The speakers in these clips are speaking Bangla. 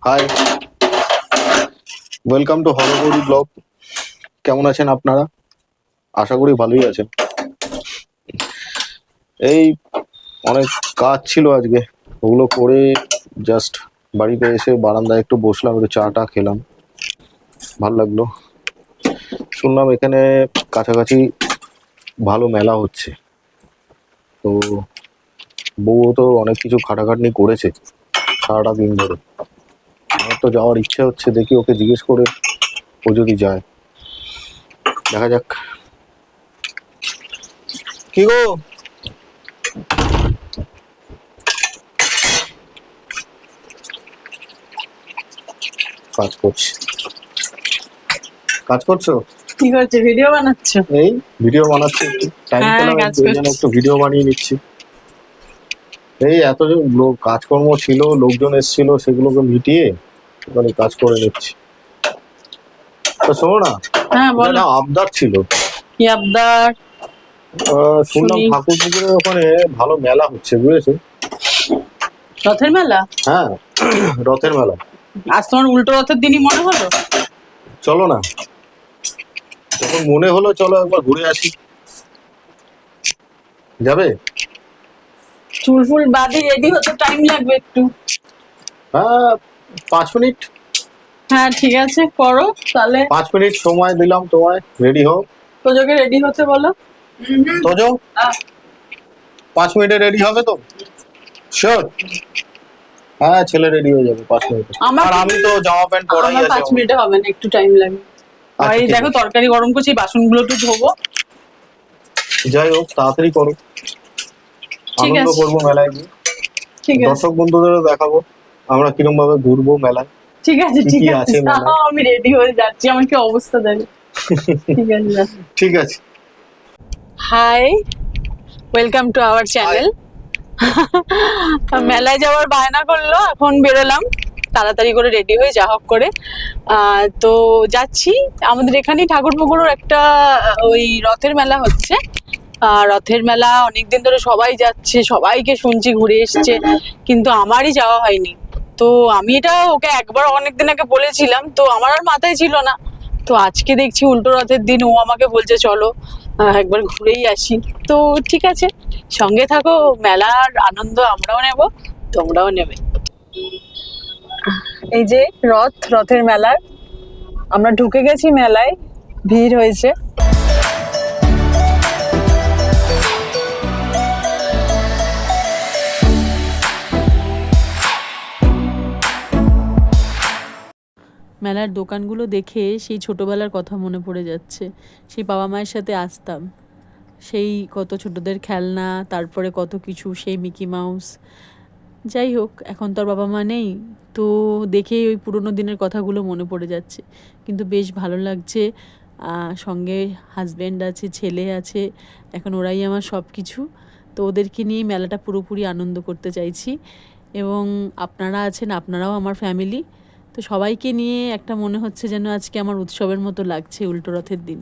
High, welcome to Haragouri blog. কেমন আছেন আপনারা? আশা করি ভালোই আছেন। এই অনেক কাজ ছিল আজকে, ওগুলো করে জাস্ট বাড়িতে এসে বারান্দায় একটু বসলাম, একটু চাটা খেলাম, ভালো লাগলো। শুনলাম এখানে কাছাকাছি ভালো মেলা হচ্ছে, তো বউ তো অনেক কিছু খাটাখাটনি করেছে সারাটা দিন ধরে। আমার তো যাওয়ার ইচ্ছে হচ্ছে, দেখি ওকে জিজ্ঞেস করে ও যদি যায়, দেখা যাক। কি গো, কাজ করছি। কাজ করছো? কি করছো? ভিডিও বানাচ্ছো? এই ভিডিও বানাচ্ছি, একটু টাইম হ্যাঁ, পেলাম কাজ এই জন্য করছি। একটু ভিডিও বানিয়ে নিচ্ছি। এই এত যে কাজকর্ম ছিল, লোকজন এসেছিল, সেগুলোকে মিটিয়ে মানে কাজ করে নিচ্ছি। তো শোনো না, হ্যাঁ এটা বলো। একটা আবদার ছিল। কি আবদার? শুনলাম শুনি। ঠাকুর পুকুরের ওখানে ভালো মেলা হচ্ছে, বুঝেছো? রথের মেলা? হ্যাঁ, রথের মেলা। আজ তোমার উল্টো রথের দিনই মনে হলো? চলো না, যখন মনে হলো চলো একবার ঘুরে আসি। যাবে? চুল ফুল বাঁধি রেডি হতে টাইম লাগবে একটু। হ্যাঁ, 5 মিনিট। হ্যাঁ ঠিক আছে, করো তাহলে। 5 মিনিট সময় দিলাম তোমায়, রেডি হও। তোজোকে রেডি হতে বলো। তোজো 5 মিনিটে রেডি হবে তো? শিওর? হ্যাঁ, ছেলে রেডি হয়ে যাবে 5 মিনিটে। আমার আর আমি তো জামা প্যান্ট পরাই আমার আছে 5 মিনিটে হবে না, একটু টাইম লাগবে। আর আচ্ছা, এই ঠিক দেখো আছে। তরকারি গরম করছি, বাসনগুলো একটু ধোবো। যাই হোক, তাড়াতাড়ি করো। ঠিক আনন্দ আছে। করবো মেলায় গিয়ে, ঠিক আছে, দর্শক বন্ধুদেরও দেখাবো আমরা কিরম ভাবে ঘুরবো মেলায়, ঠিক আছে, কি ঠিক কি আছে। আছে মেলায়। আমি রেডি হয়ে যাচ্ছি, আমার কি অবস্থা দেখো। ঠিক আছে। ঠিক আছে। Hi, welcome to our channel. মেলায় যাওয়ার বায়না করলো, এখন বেরোলাম তাড়াতাড়ি করে রেডি হয়ে যা হোক করে। তো যাচ্ছি আমাদের এখানেই ঠাকুর পুকুরের একটা ওই রথের মেলা হচ্ছে। রথের মেলা অনেকদিন ধরে সবাই যাচ্ছে, সবাইকে শুনছি ঘুরে এসছে, কিন্তু আমারই যাওয়া হয়নি। তো আমি এটা ওকে একবার অনেকদিন আগে বলেছিলাম, তো আমার আর মাথায় ছিল না। তো আজকে দেখছি উল্টো রথের দিন ও আমাকে বলছে চলো একবার ঘুরেই আসি। তো ঠিক আছে, সঙ্গে থাকো, মেলার আনন্দ আমরাও নেব, তোমরাও নেবে। এই যে রথের মেলার আমরা ঢুকে গেছি মেলায়, ভিড় হয়েছে। মেলার দোকানগুলো দেখে সেই ছোটোবেলার কথা মনে পড়ে যাচ্ছে। সেই বাবা মায়ের সাথে আসতাম, সেই কত ছোটদের খেলনা, তারপরে কত কিছু, সেই মিকি মাউস। যাই হোক, এখন তো আর বাবা মা নেই, তো দেখে ওই পুরোনো দিনের কথাগুলো মনে পড়ে যাচ্ছে। কিন্তু বেশ ভালো লাগছে, সঙ্গে হাজব্যান্ড আছে, ছেলে আছে, এখন ওরাই আমার সব কিছু। তো ওদেরকে নিয়েই মেলাটা পুরোপুরি আনন্দ করতে চাইছি। এবং আপনারা আছেন, আপনারাও আমার ফ্যামিলি। তো সবাইকে নিয়ে একটা মনে হচ্ছে যেন আজকে আমার উৎসবের মতো লাগছে উল্টো রথের দিন।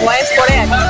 ভয়েস করে আছে।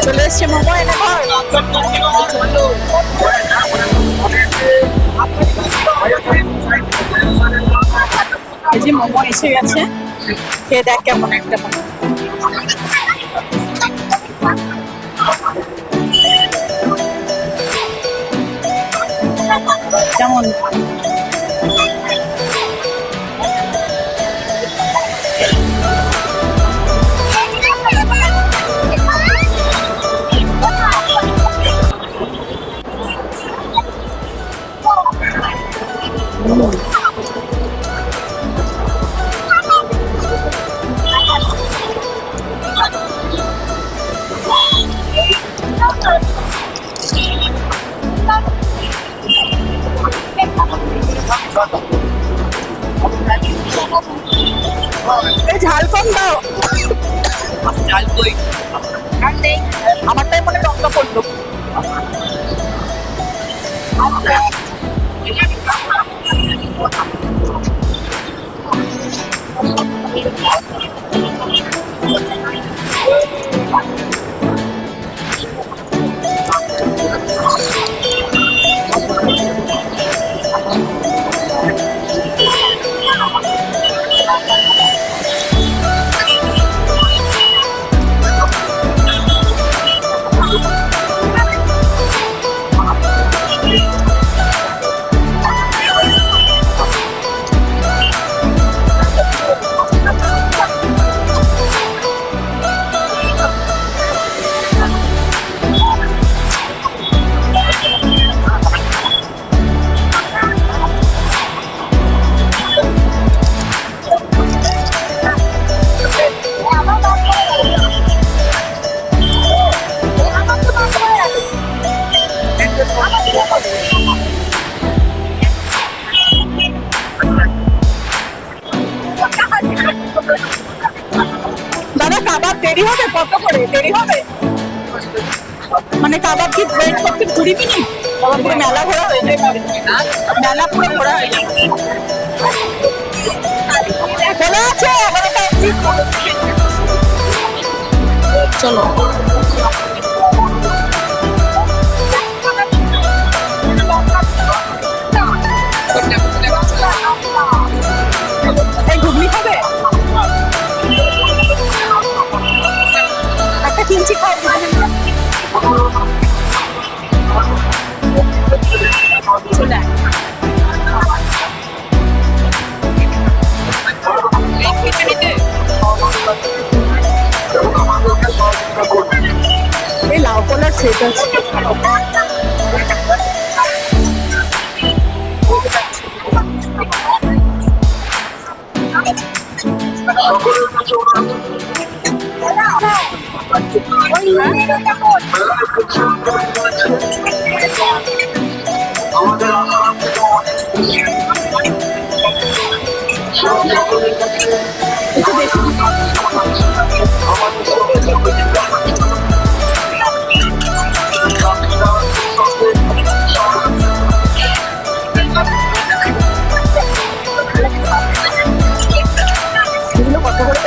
চলে এসছে মোমো এনে ঘর। এই যে মোমো এসে গেছে, খেয়ে দেখ কেমন একটা মোমো। কেমন এই ঝাল কম দাও। ঝাল কই আর নেই, আমারটাই মনে লঙ্কা পড়লো। দাদা কাবাব দেরি হবে? কত করে দেরি হবে? মানে কাবাব কি ওয়েট করতে 20 মিনিট? পুরো মেলা ঘোরা হয়ে যায়, মেলা পুরো ঘোরা হয়ে যায়। খোলা আছে আমার একটা চলো। এই ঘুগনি খাবে? একটা কিনছি, খাও। চলে খিচুড়িতে একটু বেশি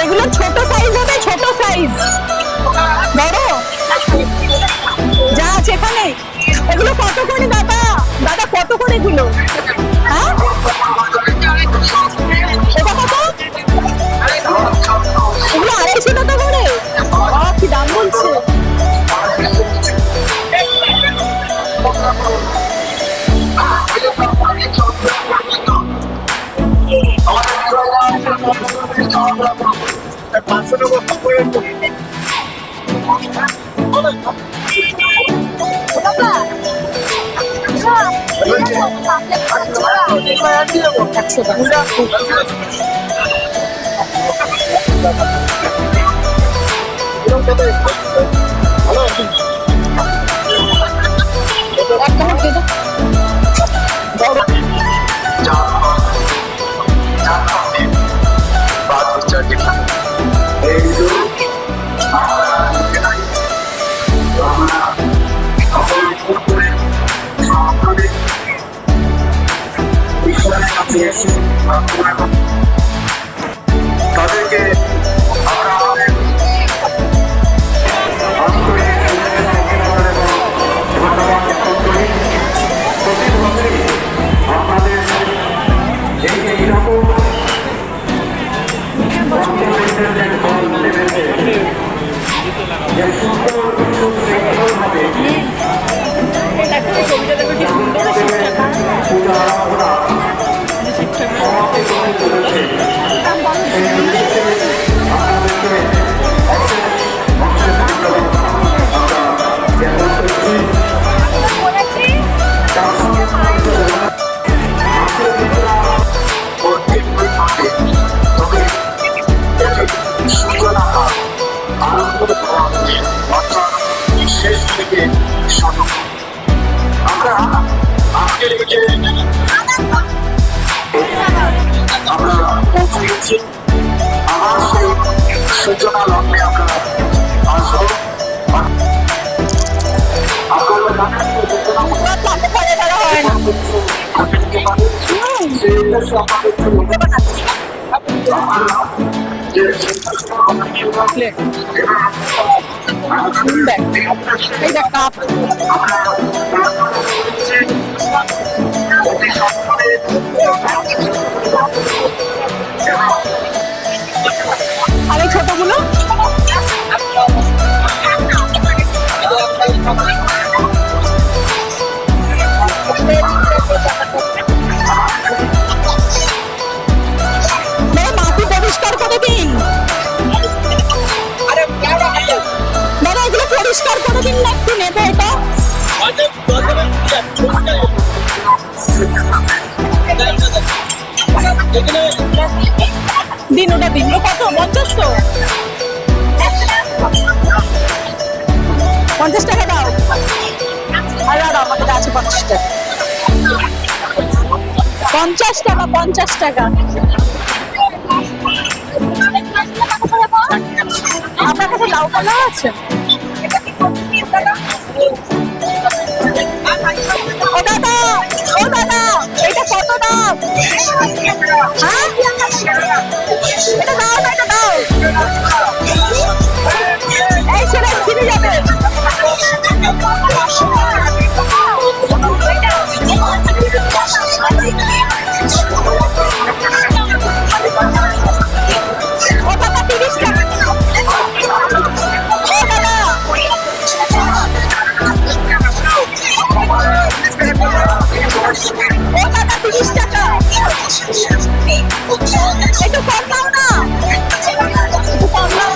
এগুলো ছোট সাইজ হবে, ছোট সাইজ। বড় যা আছে এখানে। এগুলো কত করে দাদা? দাদা কত করে এগুলো? হ্যাঁ এটা কত? এগুলো 250 টাকা করে। কি দাম বলছে? তাদেরকে আমরা আমাদের আপনাদের এই যে এরকম শেষ থেকে আমরা আজকে আমরা পৌঁছে গেছি। আমার সেই সূচনা লগ্নে আমরা আসবো। আর এই ছোটগুলো মাটি পরিষ্কার করে দিন। দাদা এগুলো পরিষ্কার করে দিন না, একটু নেবো এটা। দিন ওটা দিন। কত? 50 তো? 50 টাকা দাও। আর আমাদের আছে 50 টাকা। 50 টাকা, 50 টাকা। আপনার কাছে লাউ পালা আছে? ও দাদা, ও দাদা, এটা কত দাম? হ্যাঁ এটা দাও না, এটা দাও। এই ছেলে কিনে যাবে। ও দাদা 30 টাকা। ও দাদা ও দাদা 30 টাকা। একটু কম দাও না, একটু কম দাও।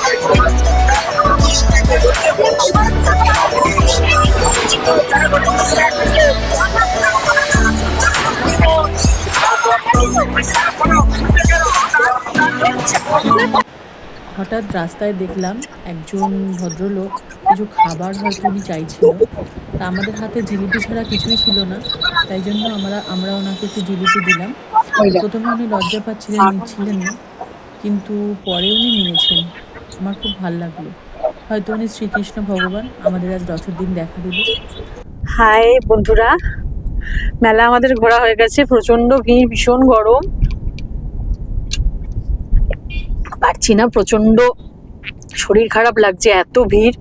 হঠাৎ রাস্তায় দেখলাম একজন ভদ্রলোক কিছু খাবার হয়তো উনি চাইছিল। তা আমাদের হাতে জিলিপি ছাড়া কিছুই ছিল না, তাই জন্য আমরা ওনাকে একটু জিলিপি দিলাম। প্রথমে উনি লজ্জা পাচ্ছিলেন, নিচ্ছিলেন না, কিন্তু পরে উনি নিয়েছেন। আমার খুব ভাল লাগলো। হয়তো উনি শ্রীকৃষ্ণ ভগবান, আমাদের আজ রথের দিন দেখা দিল। হাই বন্ধুরা, মেলা আমাদের ঘোরা হয়ে গেছে। প্রচন্ড ভিড়, ভীষণ গরম, পারছি না, প্রচন্ড শরীর খারাপ লাগছে, এত ভিড়।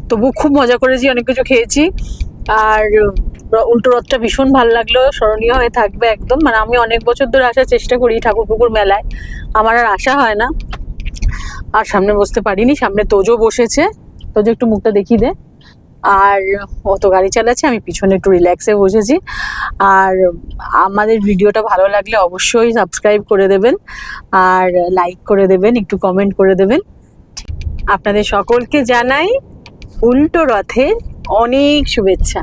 তবু খুব মজা করেছি, অনেক কিছু খেয়েছি। আর উল্টো রথটা ভীষণ ভালো লাগলো, স্মরণীয় হয়ে থাকবে একদম। মানে আমি অনেক বছর ধরে আসার চেষ্টা করি ঠাকুরপুকুর মেলায়, আমার আর আসা হয় না। আর সামনে বসতে পারিনি, সামনে তোজো বসেছে। তোজো একটু মুখটা দেখিয়ে দে। আর অত গাড়ি চালাচ্ছে, আমি পিছনে একটু রিল্যাক্সে বসেছি। আর আমাদের ভিডিওটা ভালো লাগলে অবশ্যই সাবস্ক্রাইব করে দেবেন, আর লাইক করে দেবেন, একটু কমেন্ট করে দেবেন। আপনাদের সকলকে জানাই উল্টো রথের অনেক শুভেচ্ছা।